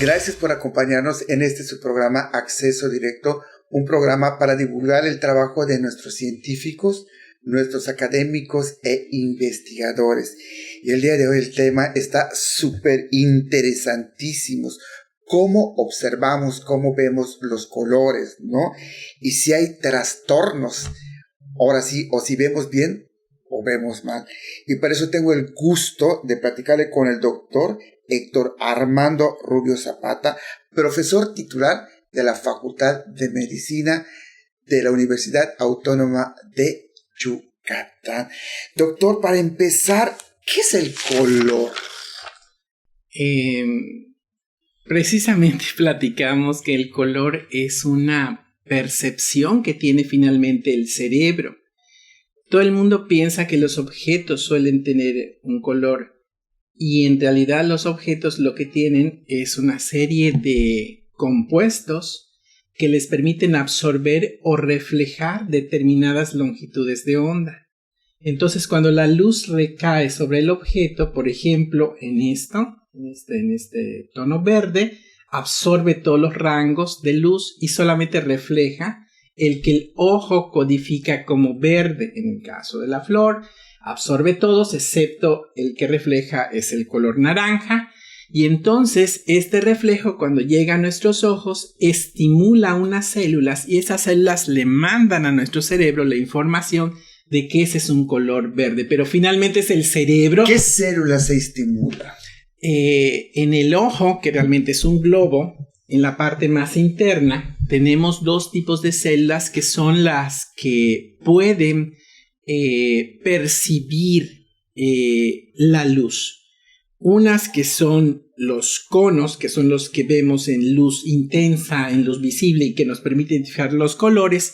Gracias por acompañarnos en su programa Acceso Directo, un programa para divulgar el trabajo de nuestros científicos, nuestros académicos e investigadores. Y el día de hoy el tema está súper interesantísimo. Cómo observamos, cómo vemos los colores, ¿no? Y si hay trastornos, ahora sí, o si vemos bien o vemos mal. Y por eso tengo el gusto de platicarle con el doctor Héctor Armando Rubio Zapata, profesor titular de la Facultad de Medicina de la Universidad Autónoma de Yucatán. Doctor, para empezar, ¿qué es el color? Precisamente platicamos que el color es una percepción que tiene finalmente el cerebro. Todo el mundo piensa que los objetos suelen tener un color y en realidad los objetos lo que tienen es una serie de compuestos que les permiten absorber o reflejar determinadas longitudes de onda. Entonces, cuando la luz recae sobre el objeto, por ejemplo, en este tono verde, absorbe todos los rangos de luz y solamente refleja el que el ojo codifica como verde. En el caso de la flor, absorbe todos excepto el que refleja es el color naranja. Y entonces este reflejo, cuando llega a nuestros ojos, estimula unas células y esas células le mandan a nuestro cerebro la información de que ese es un color verde, pero finalmente es el cerebro. ¿Qué célula se estimula? En el ojo, que realmente es un globo, en la parte más interna tenemos dos tipos de células que son las que pueden percibir la luz. Unas que son los conos, que son los que vemos en luz intensa, en luz visible y que nos permite identificar los colores.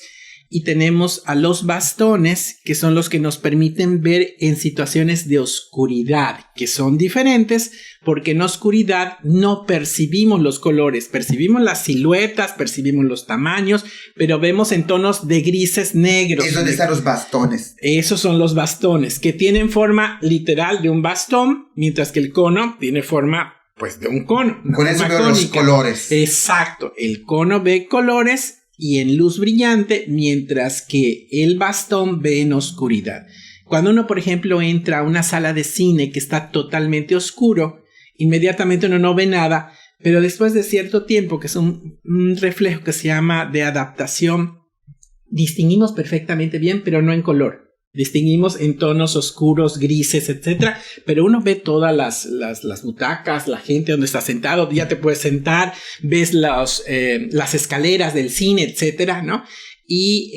Y tenemos a los bastones, que son los que nos permiten ver en situaciones de oscuridad, que son diferentes porque en oscuridad no percibimos los colores, percibimos las siluetas, percibimos los tamaños, pero vemos en tonos de grises negros. ¿Es donde están los bastones? Esos son los bastones, que tienen forma literal de un bastón, mientras que el cono tiene forma de un cono. Con eso veo los colores. Exacto, el cono ve colores y en luz brillante, mientras que el bastón ve en oscuridad. Cuando uno, por ejemplo, entra a una sala de cine que está totalmente oscuro, inmediatamente uno no ve nada, pero después de cierto tiempo, que es un reflejo que se llama de adaptación, distinguimos perfectamente bien, pero no en color. Distinguimos en tonos oscuros, grises, etc. Pero uno ve todas las butacas, la gente donde está sentado, ya te puedes sentar, ves las escaleras del cine, etc., ¿no? Y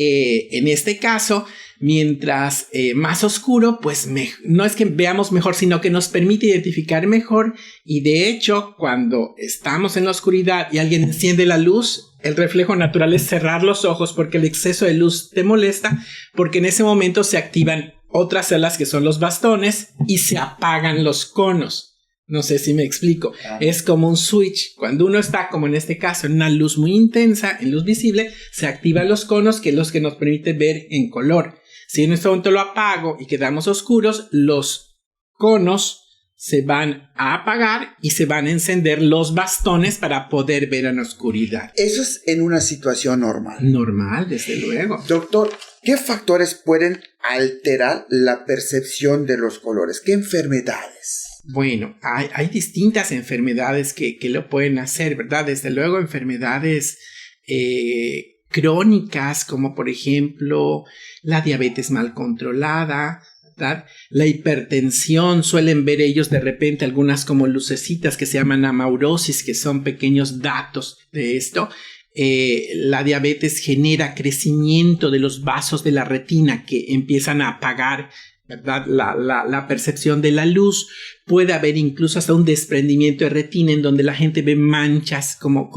en este caso, mientras más oscuro, pues no es que veamos mejor, sino que nos permite identificar mejor. Y de hecho, cuando estamos en la oscuridad y alguien enciende la luz, el reflejo natural es cerrar los ojos porque el exceso de luz te molesta, porque en ese momento se activan otras células que son los bastones y se apagan los conos. No sé si me explico. Es como un switch. Cuando uno está, como en este caso, en una luz muy intensa, en luz visible, se activan los conos, que es los que nos permite ver en color. Si en este momento lo apago y quedamos oscuros, los conos se van a apagar y se van a encender los bastones para poder ver en oscuridad. Eso es en una situación normal. Normal, desde luego. Doctor, ¿qué factores pueden alterar la percepción de los colores? ¿Qué enfermedades? Bueno, hay distintas enfermedades que lo pueden hacer, ¿verdad? Desde luego enfermedades crónicas, como por ejemplo la diabetes mal controlada, ¿verdad? La hipertensión, suelen ver ellos de repente algunas como lucecitas que se llaman amaurosis, que son pequeños datos de esto. La diabetes genera crecimiento de los vasos de la retina que empiezan a apagar, ¿verdad? La percepción de la luz. Puede haber incluso hasta un desprendimiento de retina en donde la gente ve manchas como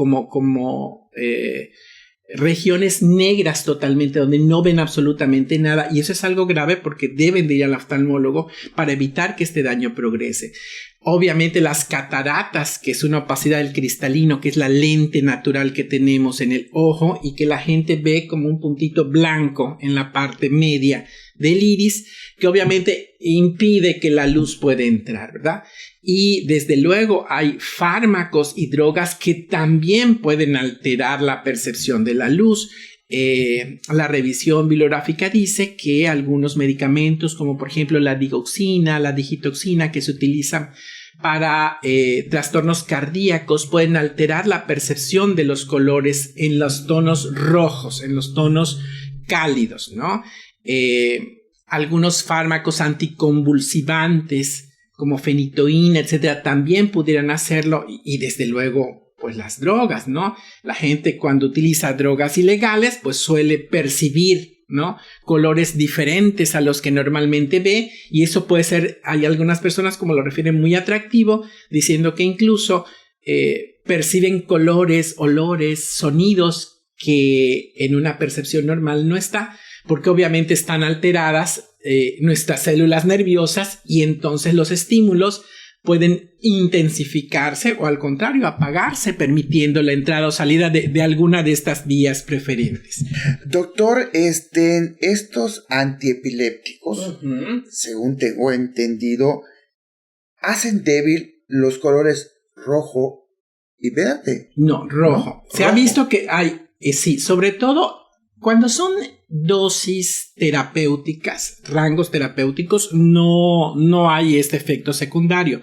regiones negras totalmente, donde no ven absolutamente nada, y eso es algo grave porque deben de ir al oftalmólogo para evitar que este daño progrese. Obviamente las cataratas, que es una opacidad del cristalino, que es la lente natural que tenemos en el ojo y que la gente ve como un puntito blanco en la parte media del iris, que obviamente impide que la luz pueda entrar, ¿verdad? Y desde luego hay fármacos y drogas que también pueden alterar la percepción de la luz. La revisión bibliográfica dice que algunos medicamentos, como por ejemplo la digoxina, la digitoxina, que se utilizan para trastornos cardíacos, pueden alterar la percepción de los colores en los tonos rojos, en los tonos cálidos, ¿no? Algunos fármacos anticonvulsivantes como fenitoína, etcétera, también pudieran hacerlo, y desde luego pues las drogas, ¿no? La gente cuando utiliza drogas ilegales pues suele percibir, ¿no?, colores diferentes a los que normalmente ve, y eso puede ser, hay algunas personas como lo refieren muy atractivo, diciendo que incluso perciben colores, olores, sonidos que en una percepción normal no está, porque obviamente están alteradas nuestras células nerviosas, y entonces los estímulos pueden intensificarse o al contrario apagarse, permitiendo la entrada o salida de alguna de estas vías preferentes. Doctor, estos antiepilépticos, según tengo entendido, hacen débil los colores rojo y verde. No, rojo. Se ha visto que hay, sí, sobre todo cuando son dosis terapéuticas, rangos terapéuticos, no hay este efecto secundario.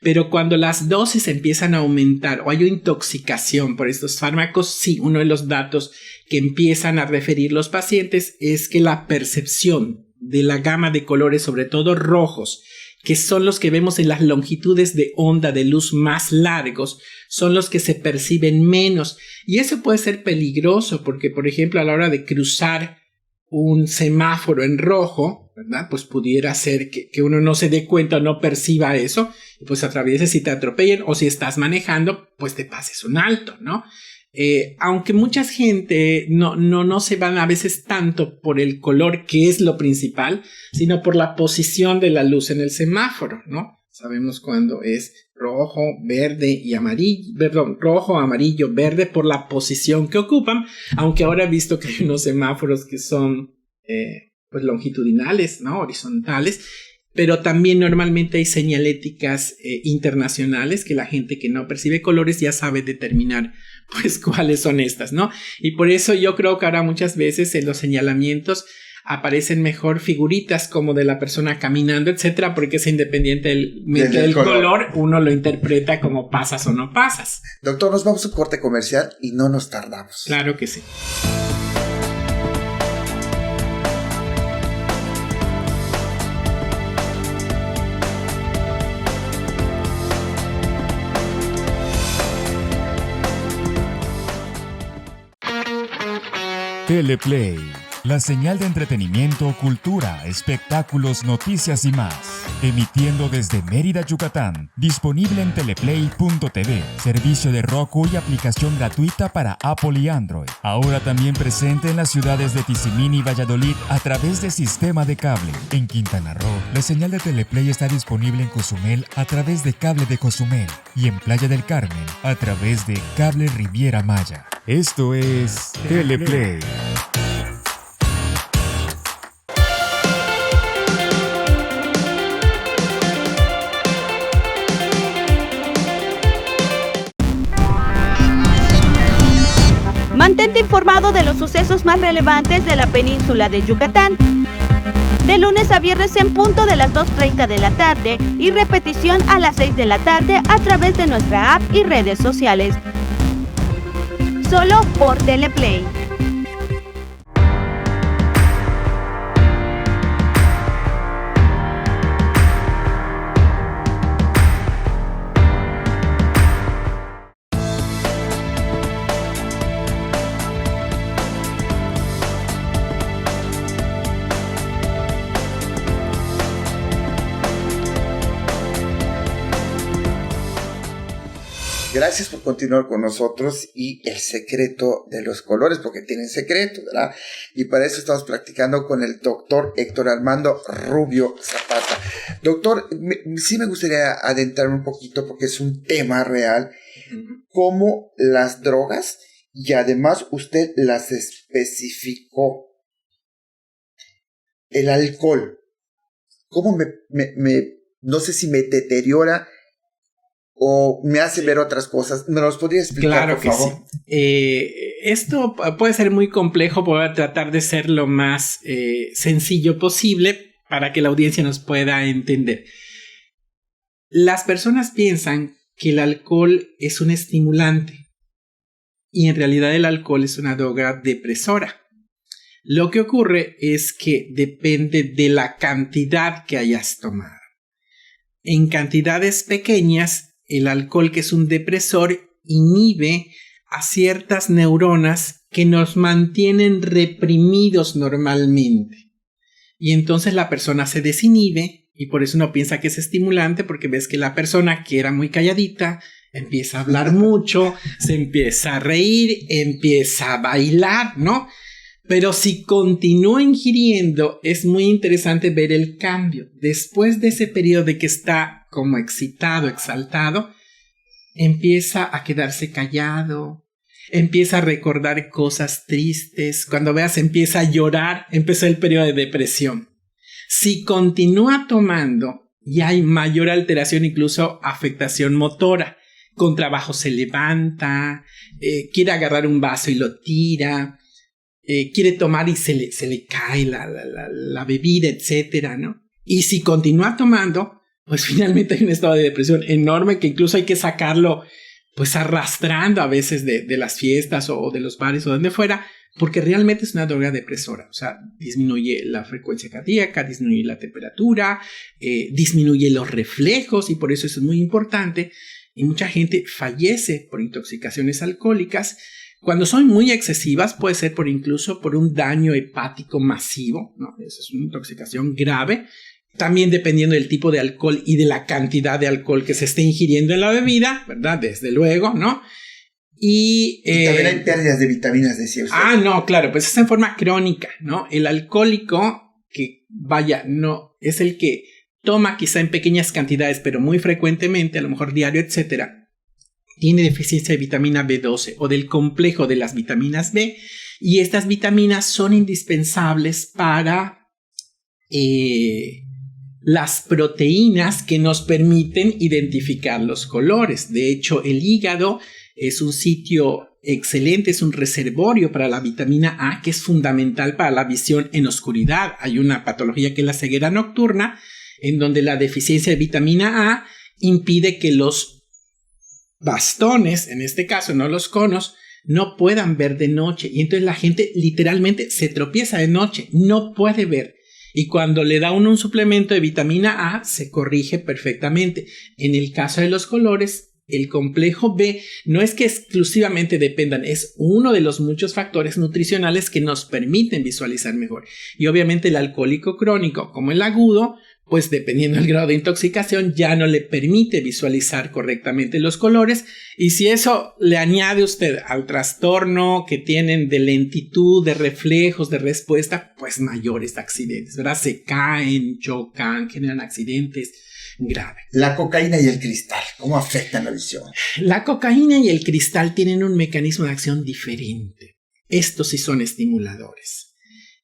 Pero cuando las dosis empiezan a aumentar o hay una intoxicación por estos fármacos, sí, uno de los datos que empiezan a referir los pacientes es que la percepción de la gama de colores, sobre todo rojos, que son los que vemos en las longitudes de onda de luz más largos, son los que se perciben menos. Y eso puede ser peligroso porque, por ejemplo, a la hora de cruzar un semáforo en rojo, ¿verdad?, pues pudiera ser que uno no se dé cuenta o no perciba eso, y pues atravieses y te atropellen, o si estás manejando, pues te pases un alto, ¿no? Aunque mucha gente no se van a veces tanto por el color, que es lo principal, sino por la posición de la luz en el semáforo, ¿no? Sabemos cuando es rojo, verde y amarillo, perdón, rojo, amarillo, verde, por la posición que ocupan, aunque ahora he visto que hay unos semáforos que son pues longitudinales, ¿no?, horizontales, pero también normalmente hay señaléticas internacionales que la gente que no percibe colores ya sabe determinar pues cuáles son estas, ¿no? Y por eso yo creo que ahora muchas veces en los señalamientos aparecen mejor figuritas como de la persona caminando, etcétera, porque es independiente del color, uno lo interpreta como pasas o no pasas. Doctor, nos vamos a un corte comercial y no nos tardamos. Claro que sí. Teleplay, la señal de entretenimiento, cultura, espectáculos, noticias y más. Emitiendo desde Mérida, Yucatán. Disponible en teleplay.tv, servicio de Roku y aplicación gratuita para Apple y Android. Ahora también presente en las ciudades de Tizimín y Valladolid a través de sistema de cable. En Quintana Roo, la señal de Teleplay está disponible en Cozumel a través de cable de Cozumel y en Playa del Carmen a través de cable Riviera Maya. Esto es Teleplay. Mantente informado de los sucesos más relevantes de la península de Yucatán. De lunes a viernes en punto de las 2:30 de la tarde y repetición a las 6 de la tarde a través de nuestra app y redes sociales. Solo por Teleplay. Gracias por continuar con nosotros y el secreto de los colores, porque tienen secreto, ¿verdad? Y para eso estamos practicando con el doctor Héctor Armando Rubio Zapata. Doctor, sí me gustaría adentrarme un poquito porque es un tema real, como las drogas, y además usted las especificó. El alcohol, ¿cómo no sé si me deteriora o me hace ver otras cosas? ¿Me los podría explicar, por favor? Sí. Esto puede ser muy complejo, voy a tratar de ser lo más sencillo posible para que la audiencia nos pueda entender. Las personas piensan que el alcohol es un estimulante y en realidad el alcohol es una droga depresora. Lo que ocurre es que depende de la cantidad que hayas tomado. En cantidades pequeñas, el alcohol, que es un depresor, inhibe a ciertas neuronas que nos mantienen reprimidos normalmente. Y entonces la persona se desinhibe y por eso uno piensa que es estimulante, porque ves que la persona que era muy calladita empieza a hablar mucho, se empieza a reír, empieza a bailar, ¿no? Pero si continúa ingiriendo, es muy interesante ver el cambio. Después de ese periodo de que está como excitado, exaltado, empieza a quedarse callado, empieza a recordar cosas tristes. Cuando veas, empieza a llorar, empezó el periodo de depresión. Si continúa tomando, ya hay mayor alteración, incluso afectación motora. Con trabajo se levanta, quiere agarrar un vaso y lo tira. Quiere tomar y se le cae la bebida, etcétera, ¿no? Y si continúa tomando, pues finalmente hay un estado de depresión enorme que incluso hay que sacarlo, pues arrastrando a veces de las fiestas o de los bares o donde fuera, porque realmente es una droga depresora. O sea, disminuye la frecuencia cardíaca, disminuye la temperatura, disminuye los reflejos, y por eso es muy importante. Y mucha gente fallece por intoxicaciones alcohólicas. Cuando son muy excesivas, puede ser incluso por un daño hepático masivo, ¿no? Esa es una intoxicación grave. También dependiendo del tipo de alcohol y de la cantidad de alcohol que se esté ingiriendo en la bebida, ¿verdad? Desde luego, ¿no? Y también hay pérdidas de vitaminas, decía usted. No, claro, pues es en forma crónica, ¿no? El alcohólico, no es el que toma quizá en pequeñas cantidades, pero muy frecuentemente, a lo mejor diario, etcétera, tiene deficiencia de vitamina B12 o del complejo de las vitaminas B, y estas vitaminas son indispensables para las proteínas que nos permiten identificar los colores. De hecho, el hígado es un sitio excelente, es un reservorio para la vitamina A, que es fundamental para la visión en oscuridad. Hay una patología que es la ceguera nocturna, en donde la deficiencia de vitamina A impide que los bastones, en este caso no los conos, no puedan ver de noche, y entonces la gente literalmente se tropieza de noche, no puede ver, y cuando le da un suplemento de vitamina A se corrige perfectamente. En el caso de los colores, el complejo B no es que exclusivamente dependan, es uno de los muchos factores nutricionales que nos permiten visualizar mejor. Y obviamente el alcohólico crónico, como el agudo, pues dependiendo del grado de intoxicación ya no le permite visualizar correctamente los colores, y si eso le añade usted al trastorno que tienen de lentitud, de reflejos, de respuesta, pues mayores accidentes, ¿verdad? Se caen, chocan, generan accidentes graves. La cocaína y el cristal, ¿cómo afectan la visión? La cocaína y el cristal tienen un mecanismo de acción diferente. Estos sí son estimuladores.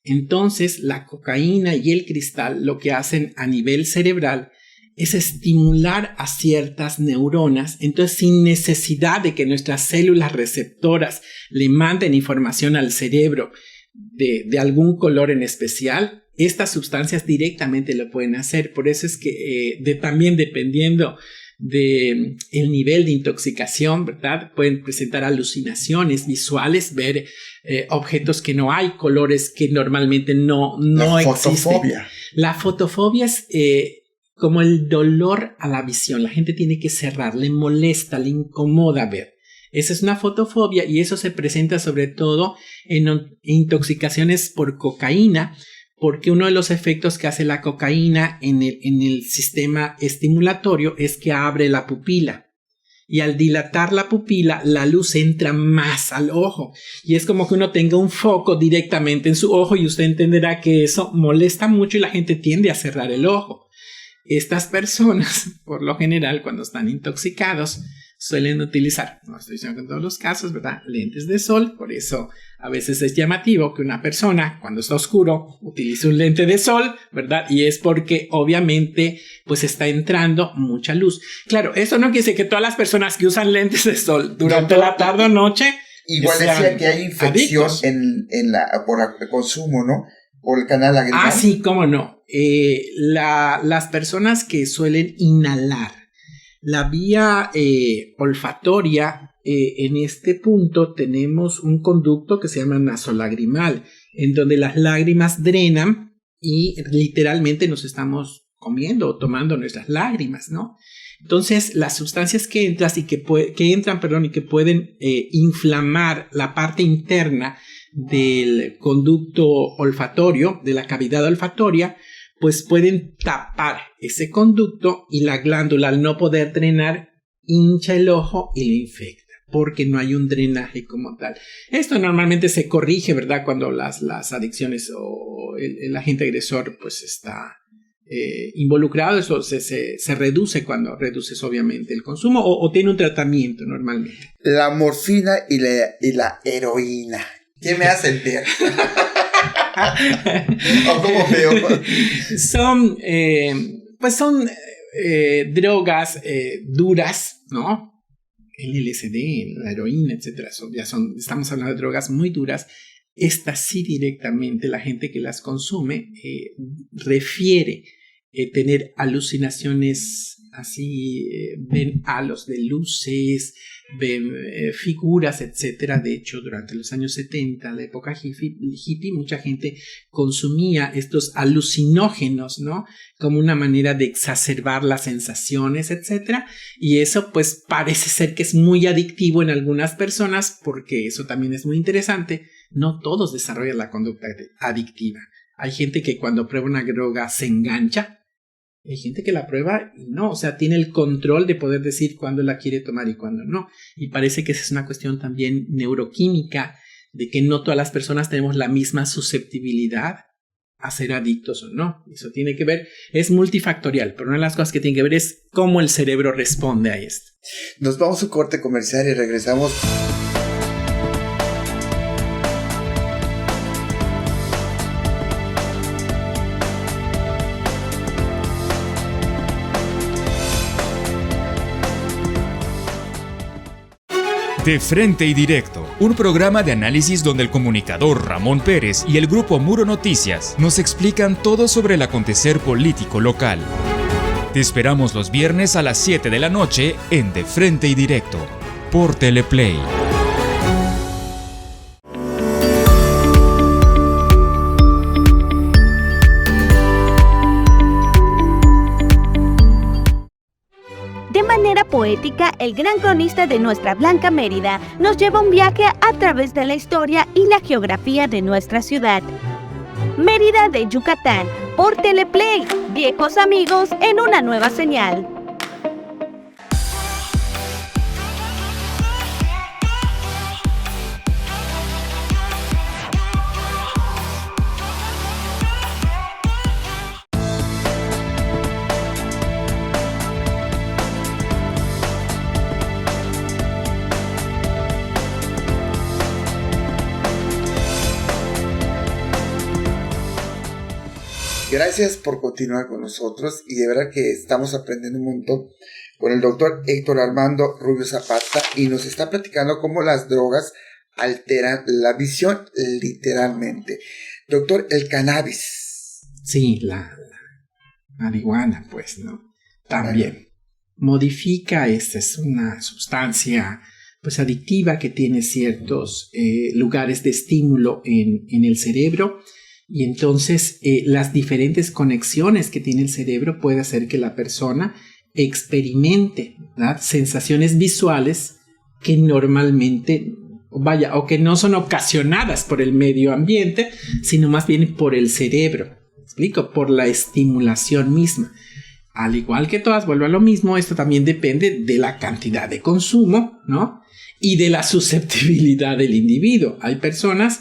Entonces, la cocaína y el cristal lo que hacen a nivel cerebral es estimular a ciertas neuronas. Entonces, sin necesidad de que nuestras células receptoras le manden información al cerebro de algún color en especial, estas sustancias directamente lo pueden hacer. Por eso es que también dependiendo de el nivel de intoxicación, ¿verdad? Pueden presentar alucinaciones visuales, ver objetos que no hay, colores que normalmente no existen. Fotofobia. La fotofobia es como el dolor a la visión. La gente tiene que cerrar, le molesta, le incomoda ver. Esa es una fotofobia, y eso se presenta sobre todo en intoxicaciones por cocaína, porque uno de los efectos que hace la cocaína en el sistema estimulatorio es que abre la pupila. Y al dilatar la pupila, la luz entra más al ojo. Y es como que uno tenga un foco directamente en su ojo y usted entenderá que eso molesta mucho y la gente tiende a cerrar el ojo. Estas personas, por lo general, cuando están intoxicados, suelen utilizar, no estoy diciendo en todos los casos, ¿verdad?, lentes de sol. Por eso a veces es llamativo que una persona, cuando está oscuro, utilice un lente de sol, ¿verdad? Y es porque obviamente pues está entrando mucha luz. Claro, eso no quiere decir que todas las personas que usan lentes de sol durante la tarde o noche igual decía que hay infección por el consumo, ¿no? Por el canal lagrimal. Ah, sí, cómo no. Las personas que suelen inhalar la vía olfatoria, en este punto tenemos un conducto que se llama nasolagrimal, en donde las lágrimas drenan y literalmente nos estamos comiendo o tomando nuestras lágrimas, ¿no? Entonces, las sustancias que entran y que pueden inflamar la parte interna del conducto olfatorio, de la cavidad olfatoria, pues pueden tapar ese conducto y la glándula, al no poder drenar, hincha el ojo y le infecta, porque no hay un drenaje como tal. Esto normalmente se corrige, ¿verdad?, cuando las adicciones o el agente agresor pues está involucrado. Eso se reduce cuando reduces obviamente el consumo o tiene un tratamiento normalmente. La morfina y la heroína, ¿qué me hacen ver? ¿O cómo veo? Son drogas duras, ¿no? El LSD, la heroína, etcétera. Estamos hablando de drogas muy duras. Estas sí, directamente la gente que las consume refiere tener alucinaciones así, ven halos de luces, ven figuras, etcétera. De hecho, durante los años 70, la época hippie, mucha gente consumía estos alucinógenos, ¿no?, como una manera de exacerbar las sensaciones, etcétera. Y eso pues parece ser que es muy adictivo en algunas personas, porque eso también es muy interesante. No todos desarrollan la conducta adictiva. Hay gente que cuando prueba una droga se engancha. Hay gente que la prueba y no, o sea, tiene el control de poder decir cuándo la quiere tomar y cuándo no. Y parece que esa es una cuestión también neuroquímica, de que no todas las personas tenemos la misma susceptibilidad a ser adictos o no. Eso tiene que ver, es multifactorial, pero una de las cosas que tiene que ver es cómo el cerebro responde a esto. Nos vamos a un corte comercial y regresamos. De Frente y Directo, un programa de análisis donde el comunicador Ramón Pérez y el grupo Muro Noticias nos explican todo sobre el acontecer político local. Te esperamos los viernes a las 7 de la noche en De Frente y Directo, por Teleplay. De manera poética, el gran cronista de nuestra Blanca Mérida nos lleva un viaje a través de la historia y la geografía de nuestra ciudad. Mérida de Yucatán, por Teleplay, viejos amigos en una nueva señal. Gracias por continuar con nosotros y de verdad que estamos aprendiendo un montón con el doctor Héctor Armando Rubio Zapata y nos está platicando cómo las drogas alteran la visión literalmente. Doctor, el cannabis. Sí, la marihuana, pues, ¿no? También modifica, esta es una sustancia pues adictiva que tiene ciertos lugares de estímulo en el cerebro. Y entonces las diferentes conexiones que tiene el cerebro puede hacer que la persona experimente, ¿verdad?, sensaciones visuales que normalmente, o que no son ocasionadas por el medio ambiente, sino más bien por el cerebro. ¿Me explico? Por la estimulación misma. Al igual que todas, vuelvo a lo mismo, esto también depende de la cantidad de consumo, ¿no? Y de la susceptibilidad del individuo. Hay personas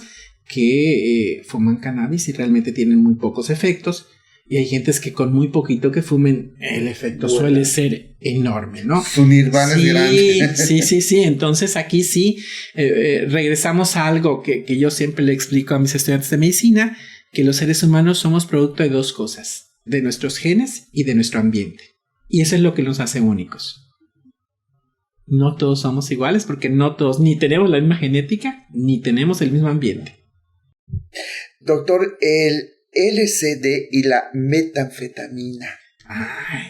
que fuman cannabis y realmente tienen muy pocos efectos, y hay gentes que con muy poquito que fumen el efecto suele ser enorme, ¿no? Su nirvana es grande. Sí. Entonces aquí sí regresamos a algo que yo siempre le explico a mis estudiantes de medicina, que los seres humanos somos producto de dos cosas: de nuestros genes y de nuestro ambiente. Y eso es lo que nos hace únicos. No todos somos iguales, porque no todos ni tenemos la misma genética ni tenemos el mismo ambiente. Doctor, el LSD y la metanfetamina. Ay,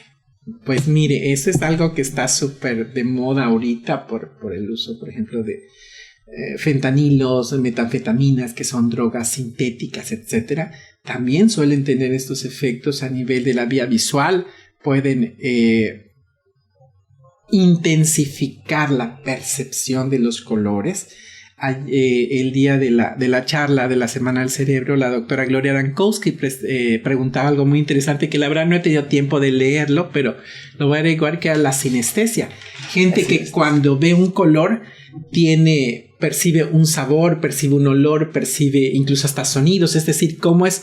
pues mire, eso es algo que está súper de moda ahorita por el uso, por ejemplo, de fentanilos, metanfetaminas, que son drogas sintéticas, etcétera. También suelen tener estos efectos a nivel de la vía visual. Pueden intensificar la percepción de los colores. El día de la charla de la Semana del Cerebro, la doctora Gloria Dankowski preguntaba algo muy interesante, que la verdad no he tenido tiempo de leerlo, pero lo voy a averiguar, que era la sinestesia. Gente que cuando ve un color percibe un sabor, percibe un olor, percibe incluso hasta sonidos. Es decir, cómo es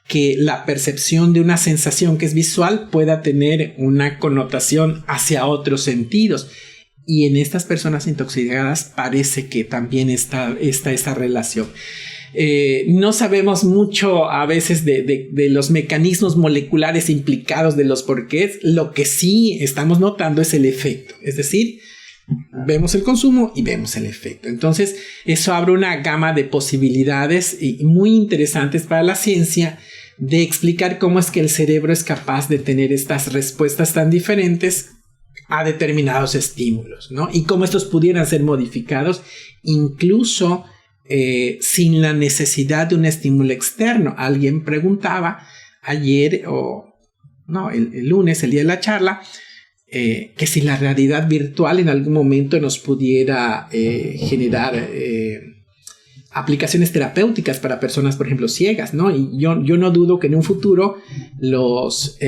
que la percepción de una sensación que es visual pueda tener una connotación hacia otros sentidos. Y en estas personas intoxicadas parece que también está esta relación. No sabemos mucho a veces de los mecanismos moleculares implicados, de los porqués. Lo que sí estamos notando es el efecto. Es decir, vemos el consumo y vemos el efecto. Entonces, eso abre una gama de posibilidades muy interesantes para la ciencia, de explicar cómo es que el cerebro es capaz de tener estas respuestas tan diferentes a determinados estímulos, ¿no? Y cómo estos pudieran ser modificados incluso sin la necesidad de un estímulo externo. Alguien preguntaba ayer, el lunes, el día de la charla, que si la realidad virtual en algún momento nos pudiera generar aplicaciones terapéuticas para personas, por ejemplo, ciegas, ¿no? Y yo no dudo que en un futuro los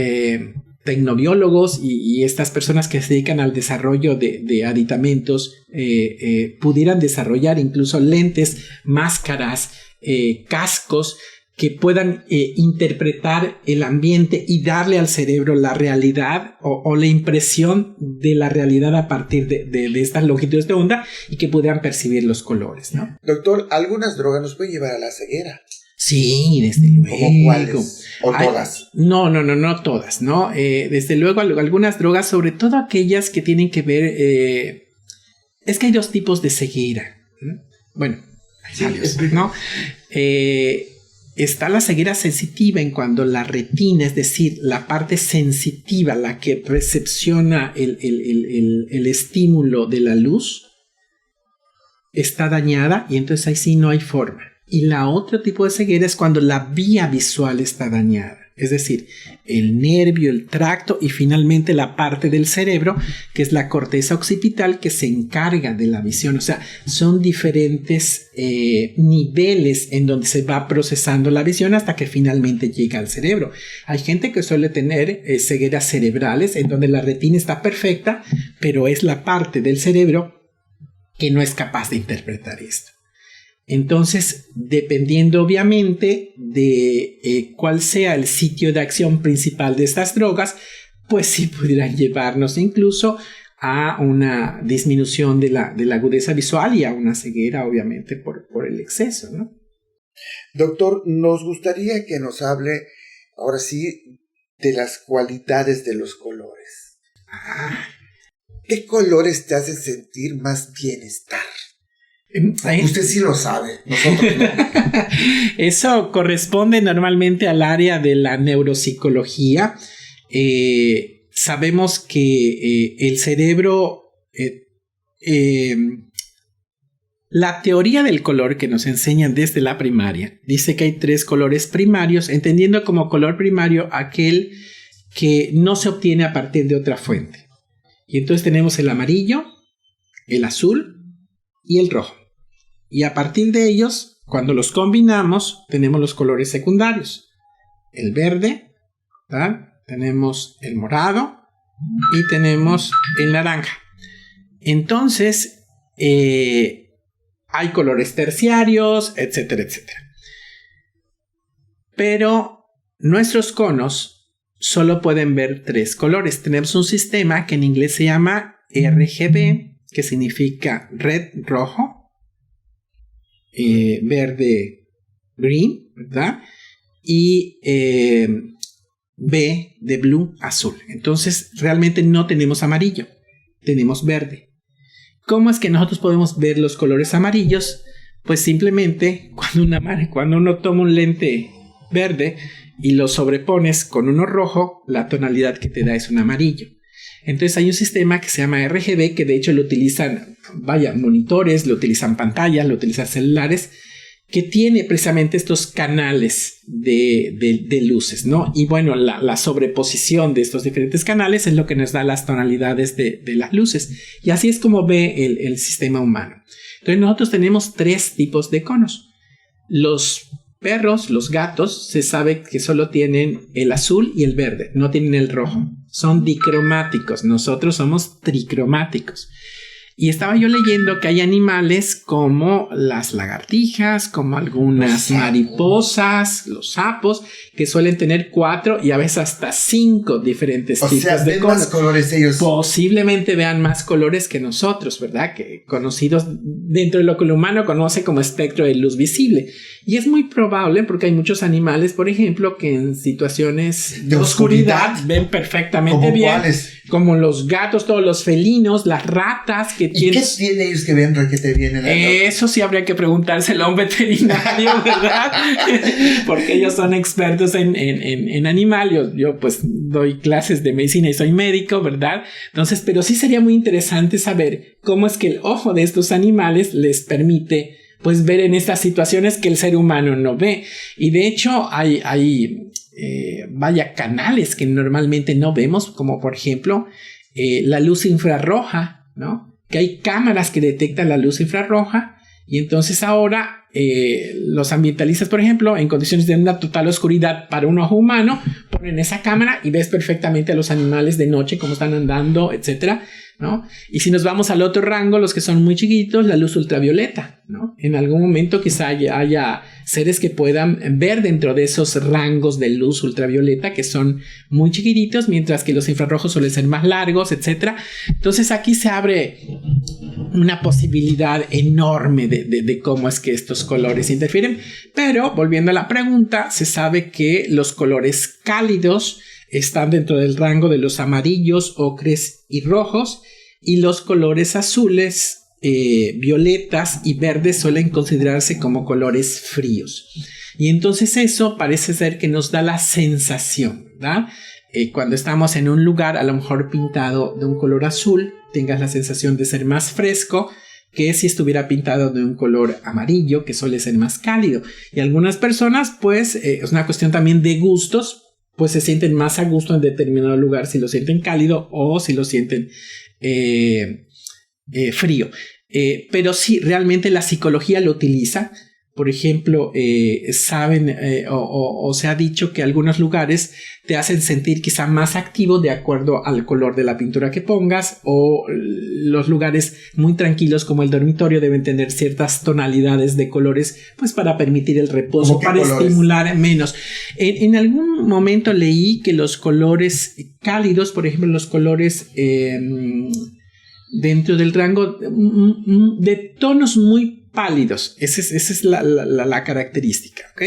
tecnobiólogos y estas personas que se dedican al desarrollo de aditamentos pudieran desarrollar incluso lentes, máscaras, cascos que puedan interpretar el ambiente y darle al cerebro la realidad o la impresión de la realidad a partir de estas longitudes de onda, y que pudieran percibir los colores, ¿no? Doctor, algunas drogas nos pueden llevar a la ceguera. Sí, desde luego. ¿Cómo cuáles? ¿O todas? No todas, ¿no? Desde luego algunas drogas, sobre todo aquellas que tienen que ver... es que hay dos tipos de ceguera. Bueno, hay varios, ¿no? Está la ceguera sensitiva, en cuando la retina, es decir, la parte sensitiva, la que recepciona el estímulo de la luz, está dañada, y entonces ahí sí no hay forma. Y la otro tipo de ceguera es cuando la vía visual está dañada, es decir, el nervio, el tracto y finalmente la parte del cerebro, que es la corteza occipital, que se encarga de la visión. O sea, son diferentes niveles en donde se va procesando la visión hasta que finalmente llega al cerebro. Hay gente que suele tener cegueras cerebrales, en donde la retina está perfecta, pero es la parte del cerebro que no es capaz de interpretar esto. Entonces, dependiendo obviamente de cuál sea el sitio de acción principal de estas drogas, pues sí pudieran llevarnos incluso a una disminución de la agudeza visual y a una ceguera, obviamente, por el exceso, ¿no? Doctor, nos gustaría que nos hable, ahora sí, de las cualidades de los colores. ¿Qué colores te hacen sentir más bienestar? Usted sí lo sabe, nosotros no. Eso corresponde normalmente al área de la neuropsicología. Sabemos que el cerebro, la teoría del color que nos enseñan desde la primaria dice que hay 3 colores primarios, entendiendo como color primario aquel que no se obtiene a partir de otra fuente. Y entonces tenemos el amarillo, el azul y el rojo. Y a partir de ellos, cuando los combinamos, tenemos los colores secundarios. El verde, ¿verdad? tenemos el morado y tenemos el naranja. Entonces, hay colores terciarios, etcétera, etcétera. Pero nuestros conos solo pueden ver 3 colores. Tenemos un sistema que en inglés se llama RGB, que significa red, rojo, verde, green, ¿verdad? Y B de blue, azul. Entonces, realmente no tenemos amarillo, tenemos verde. ¿Cómo es que nosotros podemos ver los colores amarillos? Pues simplemente cuando uno toma un lente verde y lo sobrepones con uno rojo, la tonalidad que te da es un amarillo. Entonces hay un sistema que se llama RGB, que de hecho lo utilizan, monitores, lo utilizan pantallas, lo utilizan celulares, que tiene precisamente estos canales de luces, ¿no? Y bueno, la sobreposición de estos diferentes canales es lo que nos da las tonalidades de las luces. Y así es como ve el sistema humano. Entonces nosotros tenemos 3 tipos de conos. Los perros, los gatos, se sabe que solo tienen el azul y el verde, no tienen el rojo. Son dicromáticos, nosotros somos tricromáticos. Y estaba yo leyendo que hay animales como las lagartijas, como algunas mariposas, los sapos, que suelen tener 4 y a veces hasta 5 diferentes tipos de conos. Más colores ellos. Posiblemente vean más colores que nosotros, ¿verdad? Que conocidos dentro de lo que el humano conoce como espectro de luz visible. Y es muy probable porque hay muchos animales, por ejemplo, que en situaciones de oscuridad ven perfectamente bien. ¿Cuáles? Como los gatos, todos los felinos, las ratas que tienen. ¿Y qué tienen ellos que ven requete bien en la noche? Eso sí habría que preguntárselo a un veterinario, ¿verdad? Porque ellos son expertos en animal. Yo pues doy clases de medicina y soy médico, ¿verdad? Entonces, pero sí sería muy interesante saber cómo es que el ojo de estos animales les permite pues ver en estas situaciones que el ser humano no ve. Y de hecho hay canales que normalmente no vemos, como por ejemplo la luz infrarroja, ¿no? Que hay cámaras que detectan la luz infrarroja y entonces ahora los ambientalistas, por ejemplo, en condiciones de una total oscuridad para un ojo humano, ponen esa cámara y ves perfectamente a los animales de noche, cómo están andando, etcétera, ¿no? Y si nos vamos al otro rango, los que son muy chiquitos, la luz ultravioleta, ¿no? En algún momento quizá haya seres que puedan ver dentro de esos rangos de luz ultravioleta que son muy chiquititos, mientras que los infrarrojos suelen ser más largos, etcétera. Entonces aquí se abre una posibilidad enorme de cómo es que estos colores interfieren. Pero volviendo a la pregunta, se sabe que los colores cálidos están dentro del rango de los amarillos, ocres y rojos, y los colores azules, violetas y verdes suelen considerarse como colores fríos. Y entonces eso parece ser que nos da la sensación, ¿verdad? Cuando estamos en un lugar a lo mejor pintado de un color azul, tengas la sensación de ser más fresco que si estuviera pintado de un color amarillo, que suele ser más cálido. Y algunas personas, pues, es una cuestión también de gustos, pues se sienten más a gusto en determinado lugar si lo sienten cálido o si lo sienten frío. Pero sí, realmente la psicología lo utiliza. Por ejemplo, saben o se ha dicho que algunos lugares te hacen sentir quizá más activo de acuerdo al color de la pintura que pongas, o los lugares muy tranquilos como el dormitorio deben tener ciertas tonalidades de colores pues para permitir el reposo, para estimular menos. En algún momento leí que los colores cálidos, por ejemplo los colores dentro del rango de tonos muy pálidos, esa es la característica, ¿ok?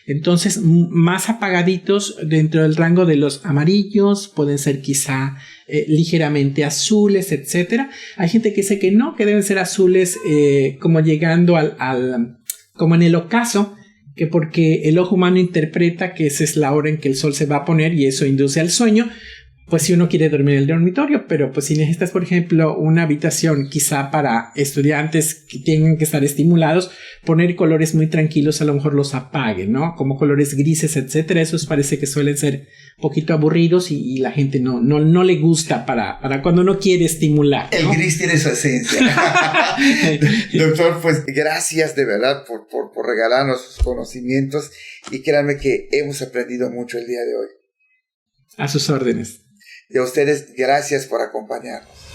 Entonces, más apagaditos dentro del rango de los amarillos, pueden ser quizá ligeramente azules, etcétera. Hay gente que dice que no, que deben ser azules como llegando como en el ocaso, que porque el ojo humano interpreta que esa es la hora en que el sol se va a poner y eso induce al sueño. Pues si uno quiere dormir en el dormitorio, pero pues si necesitas, por ejemplo, una habitación quizá para estudiantes que tengan que estar estimulados, poner colores muy tranquilos a lo mejor los apague, ¿no? Como colores grises, etcétera. Esos parece que suelen ser un poquito aburridos y la gente no le gusta para cuando uno quiere estimular, ¿no? El gris tiene su esencia. Doctor, pues gracias de verdad por regalarnos sus conocimientos y créanme que hemos aprendido mucho el día de hoy. A sus órdenes. Y a ustedes, gracias por acompañarnos.